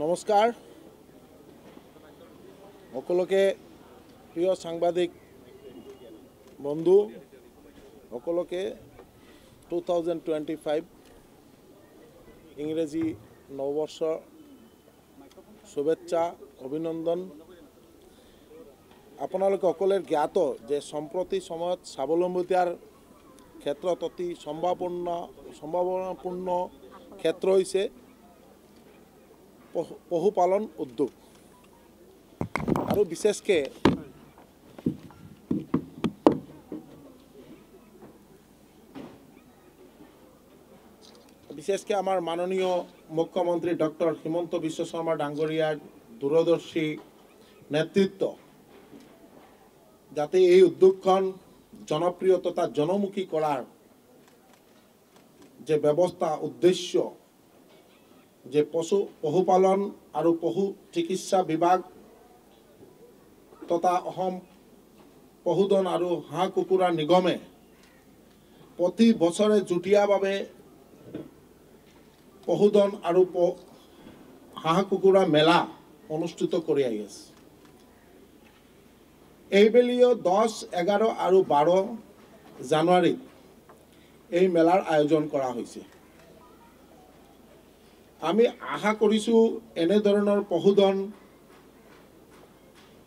নমস্কাৰ সকলোকে প্ৰিয় সাংবাদিক বন্ধু সকলোকে 2025 ইংৰাজী নৱবৰ্ষৰ শুভেচ্ছা অভিনন্দন। আপোনালোকে সকলোৱে জ্ঞাত যে সম্প্ৰতি সময়ত স্বাৱলম্বিতাৰ ক্ষেত্ৰত অতি সম্ভাৱনাপূৰ্ণ ক্ষেত্ৰ হৈছে পশুপালন উদ্যোগ আৰু বিশেষকৈ আমাৰ মাননীয় মুখ্যমন্ত্ৰী ডক্টৰ হিমন্ত বিশ্ব শৰ্মা ডাঙৰীয়াৰ দূৰদৰ্শী নেতৃত্ব যাতে এই উদ্যোগখন জনপ্ৰিয় তথা জনমুখী কৰাৰ যে ব্যৱস্থা উদ্দেশ্য যে পশুপালন আৰু পশু চিকিৎসা বিভাগ তথা অসম পশুধন আৰু হাঁহ কুকুৰা নিগমে প্ৰতি বছৰে যুটীয়াভাৱে পশুধন আৰু হাঁহ কুকুৰা মেলা অনুষ্ঠিত কৰি আহি আছে। এইবেলিও 10, 11 আৰু 12 জানুৱাৰীত এই মেলাৰ আয়োজন কৰা হৈছে। আমি আশা কৰিছোঁ এনেধৰণৰ পশুধন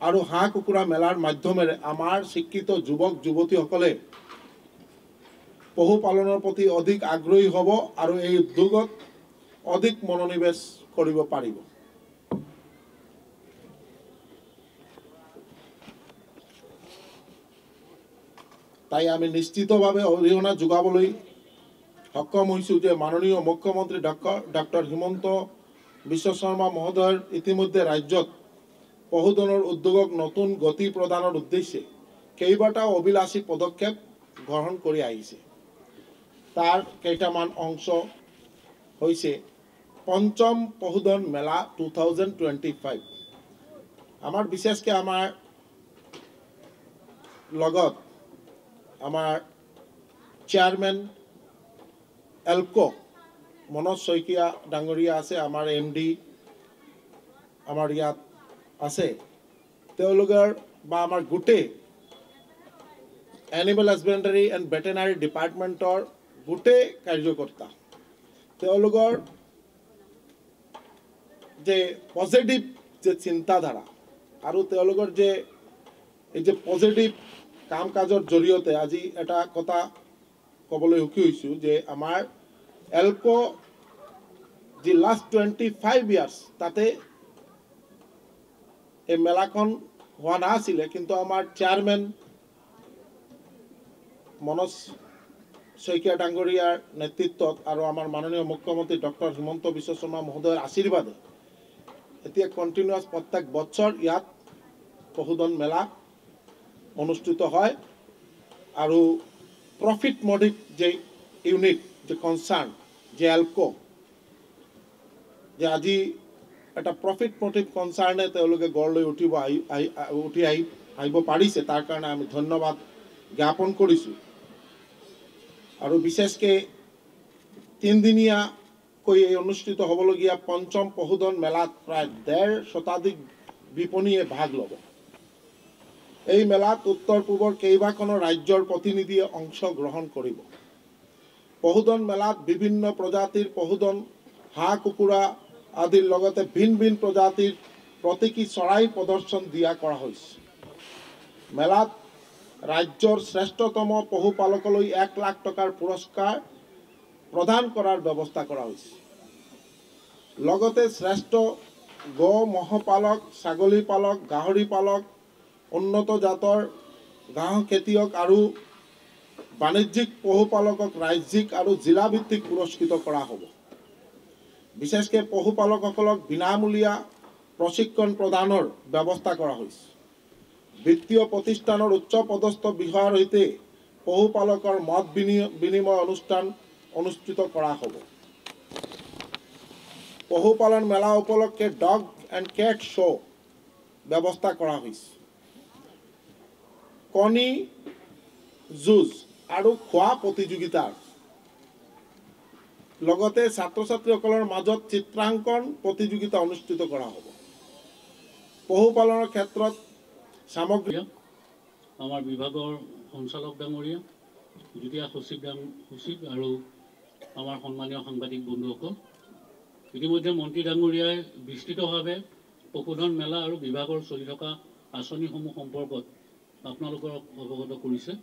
আৰু হাঁহ কুকুৰা মেলাৰ মাধ্যমেৰে আমাৰ শিক্ষিত যুৱক যুৱতীসকলে পশুপালনৰ প্ৰতি অধিক আগ্ৰহী হ'ব আৰু এই উদ্যোগত অধিক মনোনিৱেশ কৰিব পাৰিব। তাই আমি নিশ্চিতভাৱে অৰিহণা যোগাবলৈ সক্ষম হৈছোঁ যে মাননীয় মুখ্যমন্ত্ৰী ডক্টৰ হিমন্ত বিশ্ব শৰ্মা মহোদয়ৰ ইতিমধ্যে ৰাজ্যত পশুধনৰ উদ্যোগক নতুন গতি প্ৰদানৰ উদ্দেশ্যে কেইবাটাও অভিলাষী পদক্ষেপ গ্ৰহণ কৰি আহিছে। তাৰ কেইটামান অংশ হৈছে পঞ্চম পশুধন মেলা 2025। আমাৰ বিশেষকৈ আমাৰ লগত আমাৰ চেয়াৰমেন এলকো মনোজ শইকীয়া ডাঙৰীয়া আছে, আমাৰ MD আমাৰ ইয়াত আছে, তেওঁলোকৰ বা আমাৰ গোটেই এনিমেল হাজবেণ্ডাৰী এণ্ড ভেটেনাৰী ডিপাৰ্টমেণ্টৰ গোটেই কাৰ্যকৰ্তা তেওঁলোকৰ যে পজিটিভ যে চিন্তাধাৰা আৰু তেওঁলোকৰ যে এই যে পজিটিভ কাম কাজৰ জৰিয়তে আজি এটা কথা ক'বলৈ সুখী হৈছোঁ যে আমাৰ এলকো যি লাষ্ট 25 ইয়াৰ্ছ তাতে এই মেলাখন হোৱা নাছিলে, কিন্তু আমাৰ চেয়াৰমেন মনোজ শইকীয়া ডাঙৰীয়াৰ নেতৃত্বত আৰু আমাৰ মাননীয় মুখ্যমন্ত্ৰী ডক্টৰ হিমন্ত বিশ্ব শৰ্মা মহোদয়ৰ আশীৰ্বাদে এতিয়া কণ্টিনিউৱাছ প্ৰত্যেক বছৰ ইয়াত পশুধন মেলা অনুষ্ঠিত হয় আৰু প্ৰফিট মোটিভ যে ইউনিট যে কনচাৰ্ণ যে এলকো যে আজি এটা প্ৰফিট মোটিভ কনচাৰ্ণে তেওঁলোকে গঢ় লৈ আহিব পাৰিছে, তাৰ কাৰণে আমি ধন্যবাদ জ্ঞাপন কৰিছোঁ। আৰু বিশেষকৈ 3 দিনীয়াকৈ অনুষ্ঠিত হ'বলগীয়া পঞ্চম পশুধন মেলাত প্ৰায় 1.5 শতাধিক বিপণীয়ে ভাগ ল'ব। এই মেলাত উত্তৰ পূবৰ কেইবাখনো ৰাজ্যৰ প্ৰতিনিধিয়ে অংশগ্ৰহণ কৰিব। পশুধন মেলাত বিভিন্ন প্ৰজাতিৰ পশুধন হাঁহ কুকুৰা আদিৰ লগতে ভিন ভিন প্ৰজাতিৰ প্ৰতীকী চৰাই প্ৰদৰ্শন দিয়া কৰা হৈছে। মেলাত ৰাজ্যৰ শ্ৰেষ্ঠতম পশুপালকলৈ 1 লাখ টকাৰ পুৰস্কাৰ প্ৰদান কৰাৰ ব্যৱস্থা কৰা হৈছে। লগতে শ্ৰেষ্ঠ গো ম'হপালক, ছাগলী পালক, গাহৰি পালক, উন্নত জাতৰ ঘাঁহ খেতিয়ক আৰু বাণিজ্যিক পশুপালকক ৰাজ্যিক আৰু জিলাভিত্তিক পুৰস্কৃত কৰা হ'ব। বিশেষকৈ পশুপালকসকলক বিনামূলীয়া প্ৰশিক্ষণ প্ৰদানৰ ব্যৱস্থা কৰা হৈছে। বিত্তীয় প্ৰতিষ্ঠানৰ উচ্চপদস্থ বিষয়াৰ সৈতে পশুপালকৰ মত বিনিময় অনুষ্ঠান অনুষ্ঠিত কৰা হ'ব। পশুপালন মেলা উপলক্ষে ডগ এণ্ড কেট শ্ব' ব্যৱস্থা কৰা হৈছে। কণী যুঁজ আৰু খোৱা প্ৰতিযোগিতাৰ লগতে ছাত্ৰ ছাত্ৰীসকলৰ মাজত চিত্ৰাংকন প্ৰতিযোগিতা অনুষ্ঠিত কৰা হ'ব। পশুপালনৰ ক্ষেত্ৰত সামগ্ৰী আমাৰ বিভাগৰ সঞ্চালক ডাঙৰীয়া, যুটীয়া সচিব আৰু আমাৰ সন্মানীয় সাংবাদিক বন্ধুসকল, ইতিমধ্যে মন্ত্ৰী ডাঙৰীয়াই বিস্তৃতভাৱে পশুধন মেলা আৰু বিভাগৰ চলি থকা আঁচনিসমূহ সম্পৰ্কত আপোনালোকক অৱগত কৰিছে।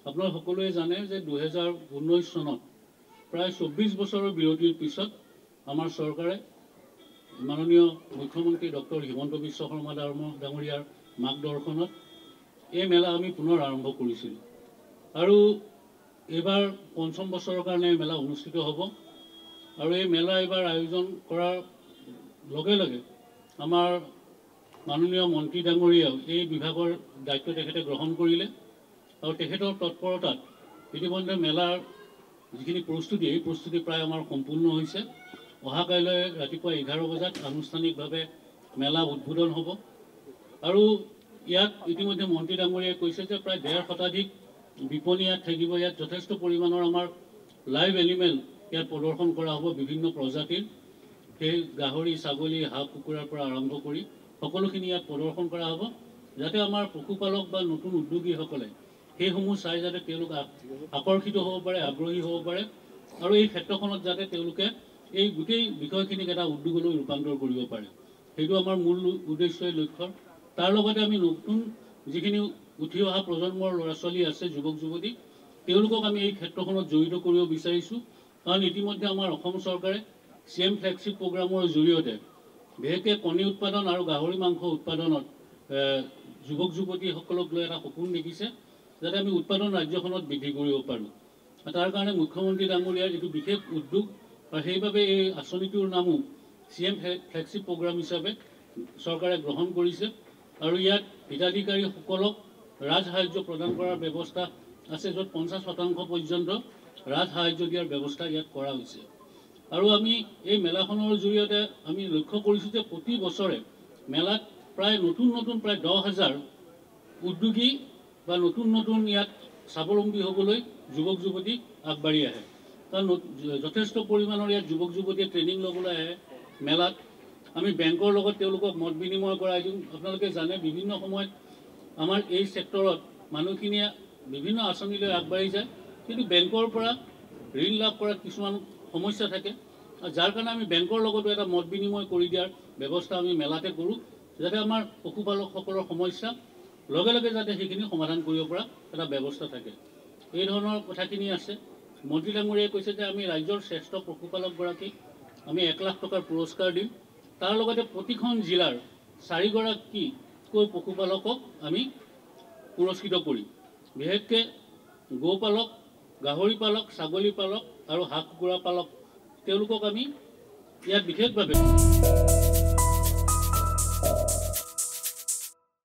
আপোনালোক সকলোৱে জানে যে 2019 চনত প্ৰায় 24 বছৰৰ বিৰতিৰ পিছত আমাৰ চৰকাৰে মাননীয় মুখ্যমন্ত্ৰী ডক্টৰ হিমন্ত বিশ্ব শৰ্মা ডাঙৰীয়াৰ মাৰ্গদৰ্শনত এই মেলা আমি পুনৰ আৰম্ভ কৰিছিলোঁ আৰু এইবাৰ ৫ম বছৰৰ কাৰণে এই মেলা অনুষ্ঠিত হ'ব। আৰু এই মেলা এইবাৰ আয়োজন কৰাৰ লগে লগে আমাৰ মাননীয় মন্ত্ৰী ডাঙৰীয়াও এই বিভাগৰ দায়িত্ব তেখেতে গ্ৰহণ কৰিলে আৰু তেখেতৰ তৎপৰতাত ইতিমধ্যে মেলাৰ যিখিনি প্ৰস্তুতি, এই প্ৰস্তুতি প্ৰায় আমাৰ সম্পূৰ্ণ হৈছে। অহা কাইলৈ ৰাতিপুৱা 11 বজাত আনুষ্ঠানিকভাৱে মেলা উদ্বোধন হ'ব আৰু ইয়াত ইতিমধ্যে মন্ত্ৰী ডাঙৰীয়াই কৈছে যে প্ৰায় 1.5 শতাধিক বিপণী ইয়াত থাকিব। ইয়াত যথেষ্ট পৰিমাণৰ আমাৰ লাইভ এনিমেল ইয়াত প্ৰদৰ্শন কৰা হ'ব, বিভিন্ন প্ৰজাতিৰ। সেই গাহৰি, ছাগলী, হাঁহ, কুকুৰাৰ পৰা আৰম্ভ কৰি সকলোখিনি ইয়াত প্ৰদৰ্শন কৰা হ'ব, যাতে আমাৰ পশুপালক বা নতুন উদ্যোগীসকলে সেইসমূহ চাই যাতে তেওঁলোক আকৰ্ষিত হ'ব পাৰে, আগ্ৰহী হ'ব পাৰে আৰু এই ক্ষেত্ৰখনত যাতে তেওঁলোকে এই গোটেই বিষয়খিনিক এটা উদ্যোগলৈ ৰূপান্তৰ কৰিব পাৰে। সেইটো আমাৰ মূল উদ্দেশ্যই লক্ষ্য। তাৰ লগতে আমি নতুন যিখিনি উঠি অহা প্ৰজন্মৰ ল'ৰা ছোৱালী আছে, যুৱক যুৱতী, তেওঁলোকক আমি এই ক্ষেত্ৰখনত জড়িত কৰিব বিচাৰিছোঁ। কাৰণ ইতিমধ্যে আমাৰ অসম চৰকাৰে CM ফ্লেগশ্বিপ প্ৰগ্ৰামৰ জৰিয়তে বিশেষকৈ কণী উৎপাদন আৰু গাহৰি মাংস উৎপাদনত যুৱক যুৱতীসকলক লৈ এটা সপোন দেখিছে, যাতে আমি উৎপাদন ৰাজ্যখনত বৃদ্ধি কৰিব পাৰোঁ। তাৰ কাৰণে মুখ্যমন্ত্ৰী ডাঙৰীয়াৰ এইটো বিশেষ উদ্যোগ আৰু সেইবাবে এই আঁচনিটোৰ নামো CM ফ্লেগশ্বিপ প্ৰগ্ৰাম হিচাপে চৰকাৰে গ্ৰহণ কৰিছে আৰু ইয়াত হিতাধিকাৰীসকলক ৰাজসাহায্য প্ৰদান কৰাৰ ব্যৱস্থা আছে, য'ত 50% পৰ্যন্ত ৰাজসাহায্য দিয়াৰ ব্যৱস্থা ইয়াত কৰা হৈছে। আৰু আমি এই মেলাখনৰ জৰিয়তে আমি লক্ষ্য কৰিছোঁ যে প্ৰতি বছৰে মেলাত প্ৰায় নতুন প্ৰায় 10,000 উদ্যোগী বা নতুন ইয়াত স্বাৱলম্বী হ'বলৈ যুৱক যুৱতী আগবাঢ়ি আহে। কাৰণ যথেষ্ট পৰিমাণৰ ইয়াত যুৱক যুৱতীয়ে ট্ৰেইনিং ল'বলৈ আহে মেলাত। আমি বেংকৰ লগত তেওঁলোকক মত বিনিময় কৰাই দিওঁ। আপোনালোকে জানে বিভিন্ন সময়ত আমাৰ এই ছেক্টৰত মানুহখিনিয়ে বিভিন্ন আঁচনিলৈ আগবাঢ়ি যায়, কিন্তু বেংকৰ পৰা ঋণ লাভ কৰাত কিছুমান সমস্যা থাকে, যাৰ কাৰণে আমি বেংকৰ লগতো এটা মত বিনিময় কৰি দিয়াৰ ব্যৱস্থা আমি মেলাতে কৰোঁ, যাতে আমাৰ পশুপালকসকলৰ সমস্যা লগে লগে যাতে সেইখিনি সমাধান কৰিব পৰা এটা ব্যৱস্থা থাকে। এই ধৰণৰ কথাখিনি আছে। মন্ত্ৰী ডাঙৰীয়াই কৈছে যে আমি ৰাজ্যৰ শ্ৰেষ্ঠ পশুপালকগৰাকীক আমি 1 লাখ টকাৰ পুৰস্কাৰ দিম। তাৰ লগতে প্ৰতিখন জিলাৰ 4 গৰাকীকৈ পশুপালকক আমি পুৰস্কৃত কৰিম। বিশেষকৈ গৌপালক, গাহৰি পালক, ছাগলী পালক আৰু হাঁহ কুকুৰা পালক, তেওঁলোকক আমি ইয়াত বিশেষভাৱে